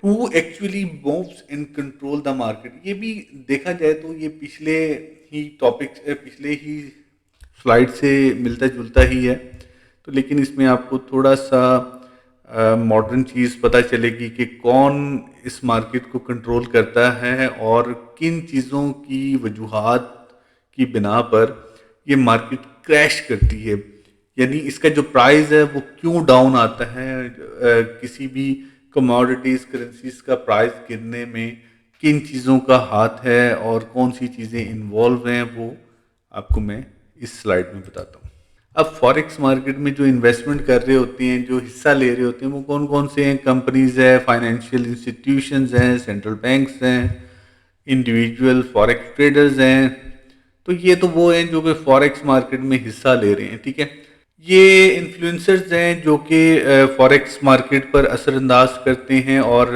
Who actually moves and control the market, ये भी देखा जाए तो ये पिछले ही स्लाइड से मिलता जुलता ही है। तो लेकिन इसमें आपको थोड़ा सा मॉडर्न चीज़ पता चलेगी कि कौन इस मार्केट को कंट्रोल करता है और किन चीज़ों की वजूहात की बिना पर ये मार्केट क्रैश करती है। यानी इसका जो प्राइस है वो क्यों डाउन आता है, किसी भी कमोडिटीज करेंसीज का प्राइस गिरने में किन चीज़ों का हाथ है और कौन सी चीज़ें इन्वॉल्व हैं, वो आपको मैं इस स्लाइड में बताता हूँ। अब फॉरेक्स मार्केट में जो इन्वेस्टमेंट कर रहे होते हैं, जो हिस्सा ले रहे होते हैं, वो कौन कौन से हैं? कंपनीज है, फाइनेंशियल इंस्टीट्यूशंस हैं, सेंट्रल बैंक्स हैं, इंडिविजुअल फॉरेक्स ट्रेडर्स हैं। तो ये तो वो हैं जो कि फॉरेक्स मार्केट में हिस्सा ले रहे हैं, ठीक है। ये इन्फ्लुएंसर्स हैं जो कि फॉरेक्स मार्केट पर असरअंदाज करते हैं और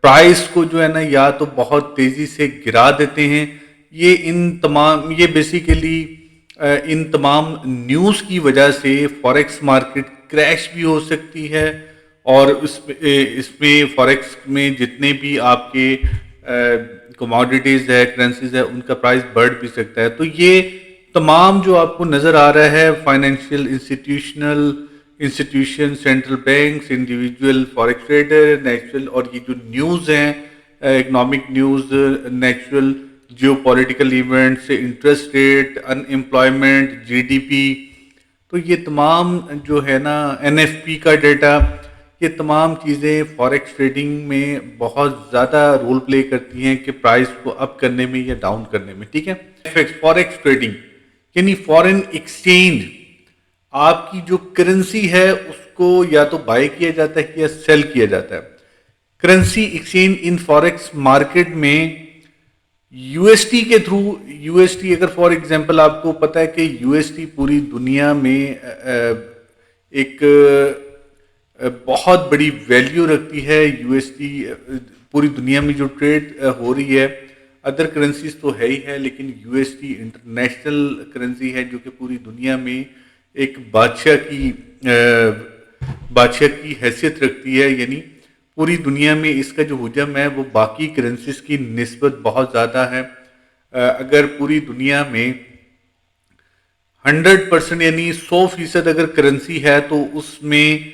प्राइस को जो है ना या तो बहुत तेज़ी से गिरा देते हैं। ये बेसिकली इन तमाम न्यूज़ की वजह से फॉरेक्स मार्केट क्रैश भी हो सकती है और इसमें फॉरेक्स में जितने भी आपके कमोडिटीज़ है, करेंसीज है, उनका प्राइस बढ़ भी सकता है। तो ये तमाम जो आपको नज़र आ रहा है, financial institution, central banks, individual forex trader, natural, और ये जो न्यूज़ हैं, economic news, natural geopolitical events, interest rate, unemployment, GDP, तो ये तमाम जो है ना, एनएफपी का डेटा, ये तमाम चीज़ें फॉरेक्स ट्रेडिंग में बहुत ज़्यादा रोल प्ले करती हैं कि प्राइस को अप करने में या डाउन करने में, ठीक है। फॉरेक्स ट्रेडिंग यानी फॉरेन एक्सचेंज, आपकी जो करेंसी है उसको या तो बाय किया जाता है या सेल किया जाता है। करेंसी एक्सचेंज इन फॉरेक्स मार्केट में यूएसटी के थ्रू, यूएसटी अगर फॉर एग्जांपल आपको पता है कि यूएसटी पूरी दुनिया में एक बहुत बड़ी वैल्यू रखती है। यूएसटी पूरी दुनिया में जो ट्रेड हो रही है, अदर करेंसीज तो है ही है, लेकिन यूएसटी इंटरनेशनल करेंसी है जो कि पूरी दुनिया में एक बादशाह की हैसियत रखती है। यानी पूरी दुनिया में इसका जो हुजम है वो बाकी करेंसीज की निस्बत बहुत ज़्यादा है। अगर पूरी दुनिया में 100% यानी 100% अगर करेंसी है तो उसमें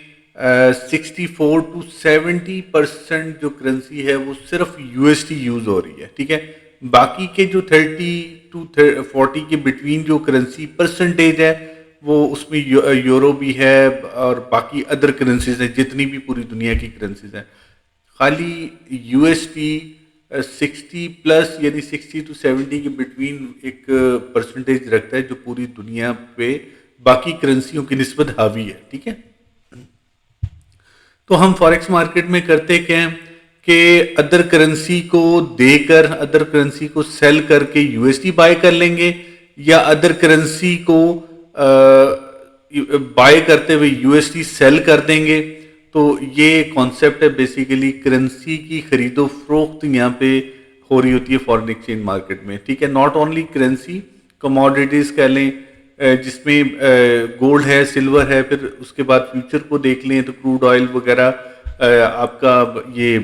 64 to 70% जो करेंसी है वो सिर्फ यूएसटी यूज हो रही है, ठीक है। बाकी के जो 30 to 40 के बिटवीन जो करेंसी परसेंटेज है वो उसमें यूरो भी है और बाकी अदर करेंसीज हैं, जितनी भी पूरी दुनिया की करेंसीज हैं। खाली यूएसटी 60+ यानी 60 to 70 के बिटवीन एक परसेंटेज रखता है जो पूरी दुनिया पे बाकी करेंसियों की निस्बत हावी है, ठीक है। तो हम फॉरेक्स मार्केट में करते क्या हैं कि अदर करेंसी को देकर, अदर करेंसी को सेल करके यूएसडी बाय कर लेंगे, या अदर करेंसी को बाय करते हुए यूएसडी सेल कर देंगे। तो ये कॉन्सेप्ट है बेसिकली करेंसी की खरीदो फरोख्त यहाँ पे हो रही होती है फॉरेन एक्सचेंज मार्केट में, ठीक है। नॉट ओनली करेंसी, कमोडिटीज कह लें, जिसमें गोल्ड है, सिल्वर है, फिर उसके बाद फ्यूचर को देख लें तो क्रूड ऑयल वगैरह, आपका ये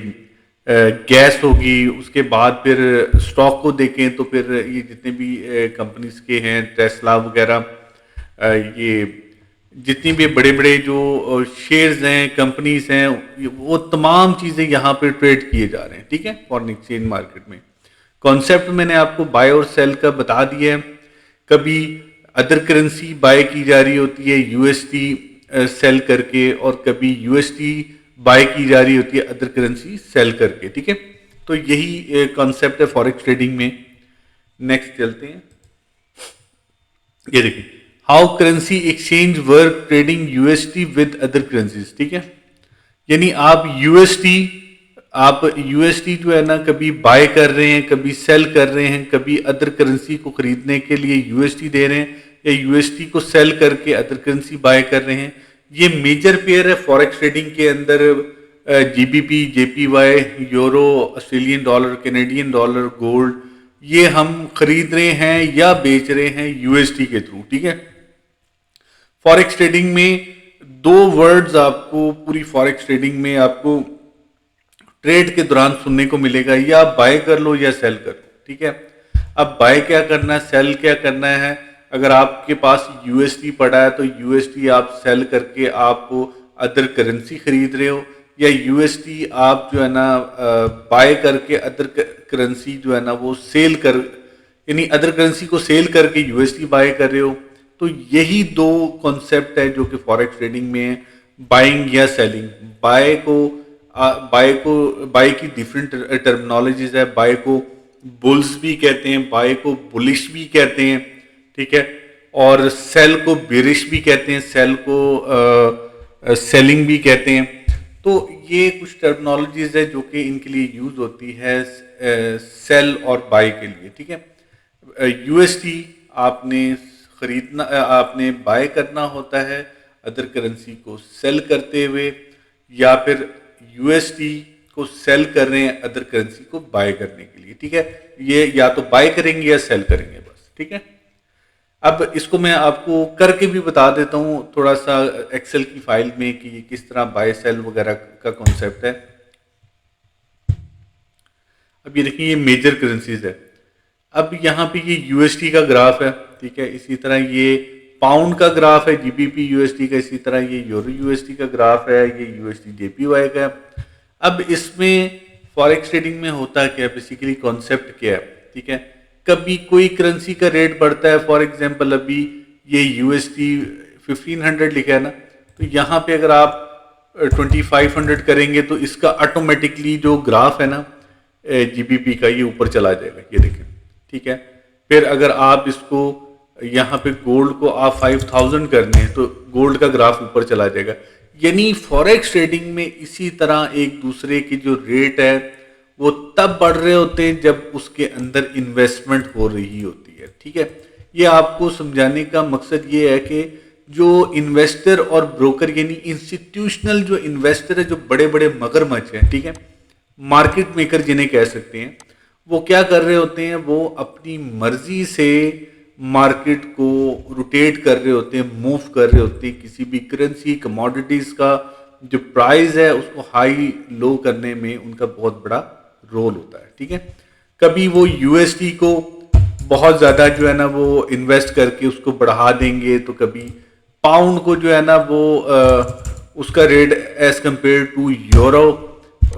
गैस होगी, उसके बाद फिर स्टॉक को देखें तो फिर ये जितने भी कंपनीज के हैं, टेस्ला वगैरह, ये जितनी भी बड़े बड़े जो शेयर्स हैं, कंपनीज हैं, वो तमाम चीज़ें यहाँ पे ट्रेड किए जा रहे हैं, ठीक है, फॉरेन एक्सचेंज मार्केट में। कॉन्सेप्ट मैंने आपको बाय और सेल का बता दिया है। कभी अदर करेंसी बाय की जा रही होती है यूएसडी सेल करके, और कभी यूएसडी बाय की जा रही होती है अदर करेंसी सेल करके, ठीक है। तो यही कॉन्सेप्ट है फॉरेक्स ट्रेडिंग में। नेक्स्ट चलते हैं। ये देखिए, how currency exchange work trading USD with other currencies, ठीक है। यानी आप यूएसडी जो है ना, कभी बाय कर रहे हैं, कभी सेल कर रहे हैं, कभी अदर करेंसी को खरीदने के लिए यूएसडी दे रहे हैं, या यूएसडी को सेल करके अदर करेंसी बाय कर रहे हैं। ये मेजर पेयर है फॉरेक्स ट्रेडिंग के अंदर। GBP, JPY, euro, Australian dollar, Canadian dollar, gold, ये हम खरीद रहे हैं या बेच रहे हैं यूएसडी के थ्रू, ठीक है। फॉरेक्स ट्रेडिंग में दो वर्ड्स आपको पूरी फॉरेक्स ट्रेडिंग में आपको ट्रेड के दौरान सुनने को मिलेगा, या बाय कर लो या सेल कर लो, ठीक है। अब बाय क्या करना है, सेल क्या करना है। अगर आपके पास यूएसडी पड़ा है तो यूएसडी आप सेल करके आप अदर करेंसी खरीद रहे हो, या यूएसडी आप जो है ना बाय करके अदर करेंसी जो है ना वो सेल कर, यानी अदर करेंसी को सेल करके यूएसडी बाय कर रहे हो। तो यही दो कॉन्सेप्ट है जो कि फॉरेक्स ट्रेडिंग में है, बाइंग या सेलिंग। बाय की डिफरेंट टर्मिनोलॉजीज है। बाय को बुल्स भी कहते हैं, बाय को बुलिश भी कहते हैं, ठीक है। और सेल को बेरिश भी कहते हैं, सेल को सेलिंग भी कहते हैं। तो ये कुछ टर्मिनोलॉजीज है जो कि इनके लिए यूज होती है सेल और बाय के लिए, ठीक है। यूएसडी आपने खरीदना, आपने बाय करना होता है अदर करेंसी को सेल करते हुए, या फिर यूएसडी को सेल कर रहे हैं अदर करेंसी को बाय करने के लिए, ठीक है। ये या तो बाय करेंगे या सेल करेंगे बस, ठीक है। अब इसको मैं आपको करके भी बता देता हूँ थोड़ा सा एक्सेल की फाइल में कि ये किस तरह बाय सेल वगैरह का कॉन्सेप्ट है। अब ये देखिए ये मेजर करेंसीज है। अब यहाँ पे ये यूएसडी का ग्राफ है, ठीक है। इसी तरह ये पाउंड का ग्राफ है जीबीपी यूएसडी का, इसी तरह ये यूरो यूएसडी का ग्राफ है, ये यूएसडी जेपीवाई का है। अब इसमें फॉरेक्स ट्रेडिंग में होता क्या है, बेसिकली कॉन्सेप्ट क्या है, ठीक है। कभी कोई करेंसी का रेट बढ़ता है, फॉर एग्जांपल अभी ये यूएसडी 1500 लिखा है ना, तो यहाँ पे अगर आप 2500 करेंगे तो इसका ऑटोमेटिकली जो ग्राफ है ना जीबीपी का, ये ऊपर चला जाएगा, ये देखें, ठीक है। फिर अगर आप इसको यहाँ पे गोल्ड को आप 5000 करने हैं तो गोल्ड का ग्राफ ऊपर चला जाएगा। यानी फॉरेक्स ट्रेडिंग में इसी तरह एक दूसरे की जो रेट है वो तब बढ़ रहे होते हैं जब उसके अंदर इन्वेस्टमेंट हो रही होती है, ठीक है। ये आपको समझाने का मकसद ये है कि जो इन्वेस्टर और ब्रोकर यानी इंस्टीट्यूशनल जो इन्वेस्टर है, जो बड़े बड़े मगरमच्छ हैं, ठीक है, मार्केट मेकर जिन्हें कह सकते हैं, वो क्या कर रहे होते हैं, वो अपनी मर्जी से मार्केट को रोटेट कर रहे होते हैं, मूव कर रहे होते हैं। किसी भी करेंसी कमोडिटीज का जो प्राइस है उसको हाई लो करने में उनका बहुत बड़ा रोल होता है, ठीक है। कभी वो यूएसडी को बहुत ज़्यादा जो है ना वो इन्वेस्ट करके उसको बढ़ा देंगे, तो कभी पाउंड को जो है ना वो उसका rate as compare to euro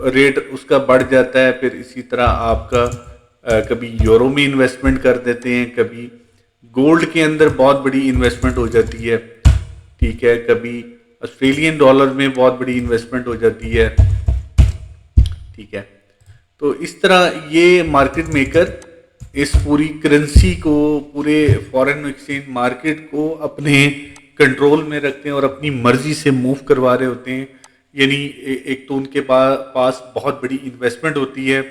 rate उसका बढ़ जाता है। फिर इसी तरह आपका कभी यूरो में इन्वेस्टमेंट कर देते हैं, कभी गोल्ड के अंदर बहुत बड़ी इन्वेस्टमेंट हो जाती है, ठीक है। कभी ऑस्ट्रेलियन डॉलर में बहुत बड़ी इन्वेस्टमेंट हो जाती है, ठीक है। तो इस तरह ये मार्केट मेकर इस पूरी करेंसी को, पूरे फॉरेन एक्सचेंज मार्केट को अपने कंट्रोल में रखते हैं और अपनी मर्जी से मूव करवा रहे होते हैं। यानी एक तो उनके पास बहुत बड़ी इन्वेस्टमेंट होती है,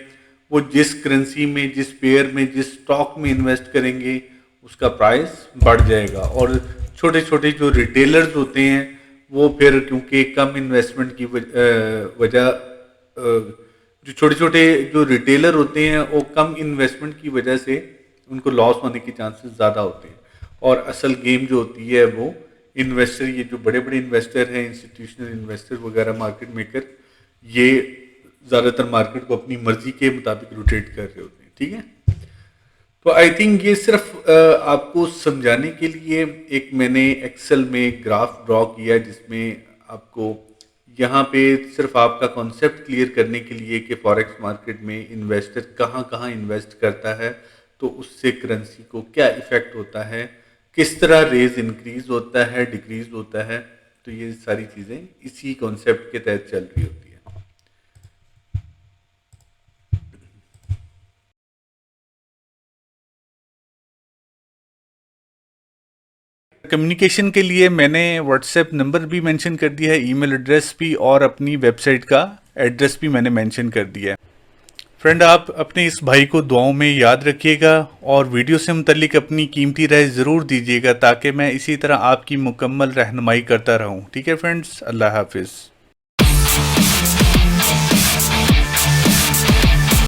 वो जिस करेंसी में, जिस पेयर में, जिस स्टॉक में इन्वेस्ट करेंगे उसका प्राइस बढ़ जाएगा। और छोटे छोटे जो रिटेलर्स होते हैं वो फिर क्योंकि कम इन्वेस्टमेंट की वजह, जो छोटे छोटे जो रिटेलर होते हैं वो कम इन्वेस्टमेंट की वजह से उनको लॉस होने के चांसेस ज़्यादा होते हैं। और असल गेम जो होती है वो इन्वेस्टर, ये जो बड़े बड़े इन्वेस्टर हैं, इंस्टीट्यूशनल इन्वेस्टर वगैरह, मार्केट मेकर, ये ज़्यादातर मार्केट को अपनी मर्जी के मुताबिक रोटेट कर रहे होते हैं, ठीक है। तो आई थिंक ये सिर्फ आपको समझाने के लिए एक मैंने एक्सेल में ग्राफ ड्रॉ किया, जिसमें आपको यहाँ पे सिर्फ आपका कॉन्सेप्ट क्लियर करने के लिए कि फॉरेक्स मार्केट में इन्वेस्टर कहाँ कहाँ इन्वेस्ट करता है, तो उससे करेंसी को क्या इफ़ेक्ट होता है, किस तरह रेज इंक्रीज होता है, डिक्रीज होता है। तो ये सारी चीज़ें इसी कॉन्सेप्ट के तहत चल रही होती है। कम्युनिकेशन के लिए मैंने व्हाट्सएप नंबर भी मेंशन कर दिया है, ईमेल एड्रेस भी, और अपनी वेबसाइट का एड्रेस भी मैंने मेंशन कर दिया है। फ्रेंड, आप अपने इस भाई को दुआओं में याद रखिएगा और वीडियो से मुतल्लिक अपनी कीमती राय ज़रूर दीजिएगा, ताकि मैं इसी तरह आपकी मुकम्मल रहनुमाई करता रहूं। ठीक है फ्रेंड्स, अल्लाह हाफिज़।